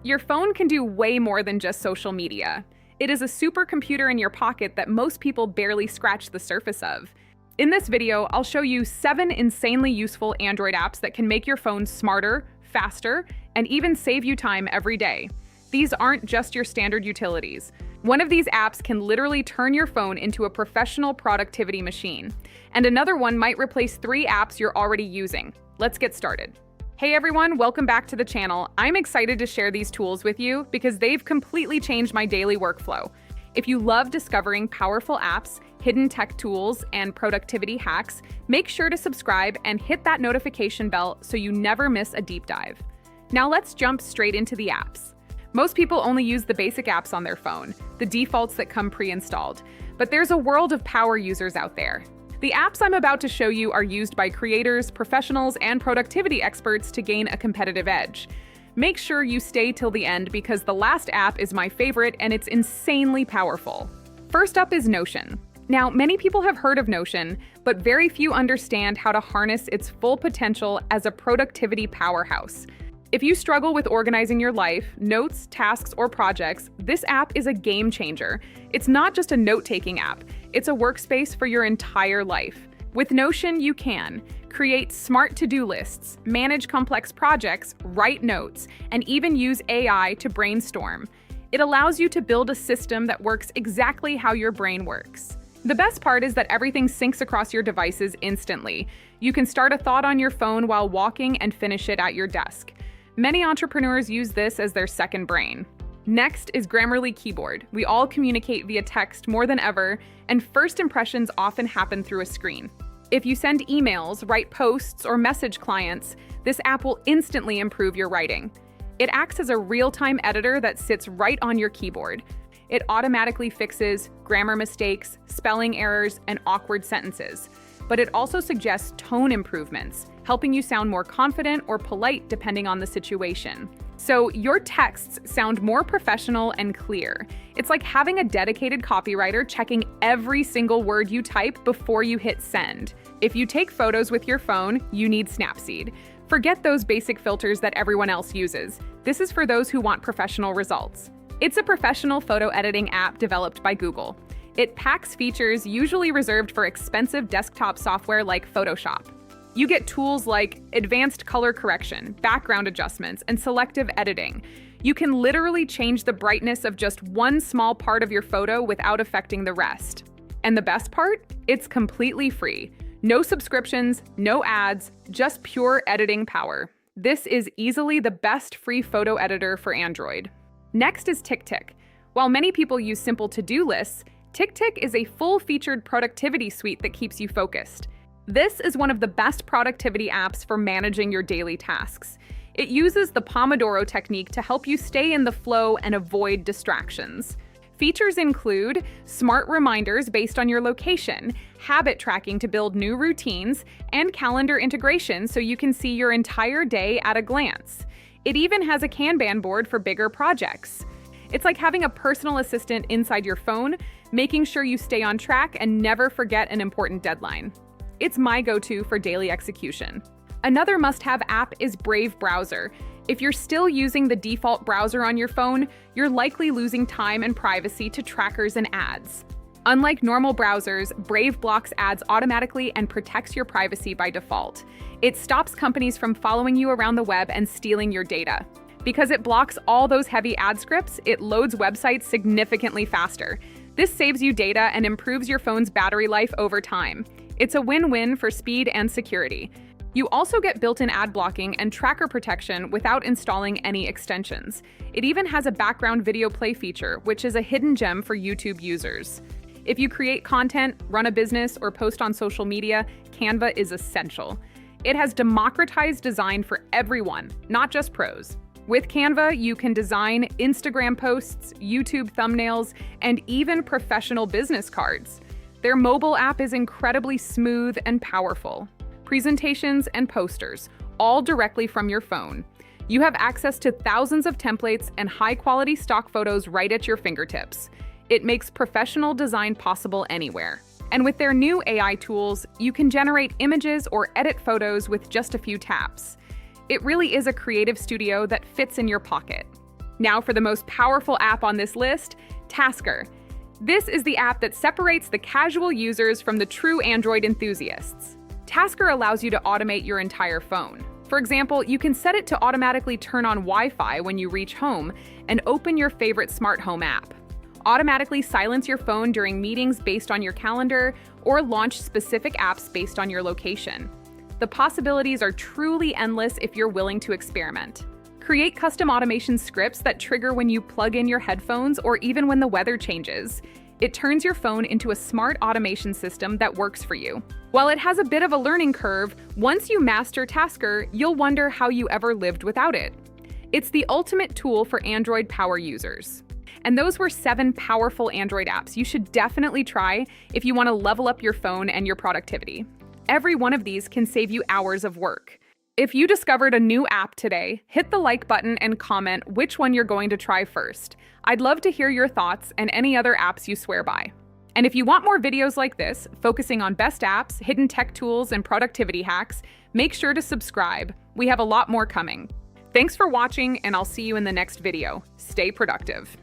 Your phone can do way more than just social media. It is a supercomputer in your pocket that most people barely scratch the surface of. In this video, I'll show you 7 insanely useful Android apps that can make your phone smarter, faster, and even save you time every day. These aren't just your standard utilities. One of these apps can literally turn your phone into a professional productivity machine. And another one might replace 3 apps you're already using. Let's get started. Hey everyone, welcome back to the channel. I'm excited to share these tools with you because they've completely changed my daily workflow. If you love discovering powerful apps, hidden tech tools, and productivity hacks, make sure to subscribe and hit that notification bell so you never miss a deep dive. Now let's jump straight into the apps. Most people only use the basic apps on their phone, the defaults that come pre-installed. But there's a world of power users out there. The apps I'm about to show you are used by creators, professionals, and productivity experts to gain a competitive edge. Make sure you stay till the end because the last app is my favorite and it's insanely powerful. First up is Notion. Now, many people have heard of Notion, but very few understand how to harness its full potential as a productivity powerhouse. If you struggle with organizing your life, notes, tasks, or projects, this app is a game changer. It's not just a note-taking app, it's a workspace for your entire life. With Notion, you can create smart to-do lists, manage complex projects, write notes, and even use AI to brainstorm. It allows you to build a system that works exactly how your brain works. The best part is that everything syncs across your devices instantly. You can start a thought on your phone while walking and finish it at your desk. Many entrepreneurs use this as their second brain. Next is Grammarly Keyboard. We all communicate via text more than ever, and first impressions often happen through a screen. If you send emails, write posts, or message clients, this app will instantly improve your writing. It acts as a real-time editor that sits right on your keyboard. It automatically fixes grammar mistakes, spelling errors, and awkward sentences. But it also suggests tone improvements, helping you sound more confident or polite depending on the situation. So your texts sound more professional and clear. It's like having a dedicated copywriter checking every single word you type before you hit send. If you take photos with your phone, you need Snapseed. Forget those basic filters that everyone else uses. This is for those who want professional results. It's a professional photo editing app developed by Google. It packs features usually reserved for expensive desktop software like Photoshop. You get tools like advanced color correction, background adjustments, and selective editing. You can literally change the brightness of just one small part of your photo without affecting the rest. And the best part? It's completely free. No subscriptions, no ads, just pure editing power. This is easily the best free photo editor for Android. Next is TickTick. While many people use simple to-do lists, TickTick is a full-featured productivity suite that keeps you focused. This is one of the best productivity apps for managing your daily tasks. It uses the Pomodoro technique to help you stay in the flow and avoid distractions. Features include smart reminders based on your location, habit tracking to build new routines, and calendar integration so you can see your entire day at a glance. It even has a Kanban board for bigger projects. It's like having a personal assistant inside your phone, making sure you stay on track and never forget an important deadline. It's my go-to for daily execution. Another must-have app is Brave Browser. If you're still using the default browser on your phone, you're likely losing time and privacy to trackers and ads. Unlike normal browsers, Brave blocks ads automatically and protects your privacy by default. It stops companies from following you around the web and stealing your data. Because it blocks all those heavy ad scripts, it loads websites significantly faster. This saves you data and improves your phone's battery life over time. It's a win-win for speed and security. You also get built-in ad blocking and tracker protection without installing any extensions. It even has a background video play feature, which is a hidden gem for YouTube users. If you create content, run a business, or post on social media, Canva is essential. It has democratized design for everyone, not just pros. With Canva, you can design Instagram posts, YouTube thumbnails, and even professional business cards. Their mobile app is incredibly smooth and powerful. Presentations and posters, all directly from your phone. You have access to thousands of templates and high-quality stock photos right at your fingertips. It makes professional design possible anywhere. And with their new AI tools, you can generate images or edit photos with just a few taps. It really is a creative studio that fits in your pocket. Now for the most powerful app on this list, Tasker. This is the app that separates the casual users from the true Android enthusiasts. Tasker allows you to automate your entire phone. For example, you can set it to automatically turn on Wi-Fi when you reach home and open your favorite smart home app. Automatically silence your phone during meetings based on your calendar, or launch specific apps based on your location. The possibilities are truly endless if you're willing to experiment. Create custom automation scripts that trigger when you plug in your headphones or even when the weather changes. It turns your phone into a smart automation system that works for you. While it has a bit of a learning curve, once you master Tasker, you'll wonder how you ever lived without it. It's the ultimate tool for Android power users. And those were 7 powerful Android apps you should definitely try if you want to level up your phone and your productivity. Every one of these can save you hours of work. If you discovered a new app today, hit the like button and comment which one you're going to try first. I'd love to hear your thoughts and any other apps you swear by. And if you want more videos like this, focusing on best apps, hidden tech tools, and productivity hacks, make sure to subscribe. We have a lot more coming. Thanks for watching, and I'll see you in the next video. Stay productive.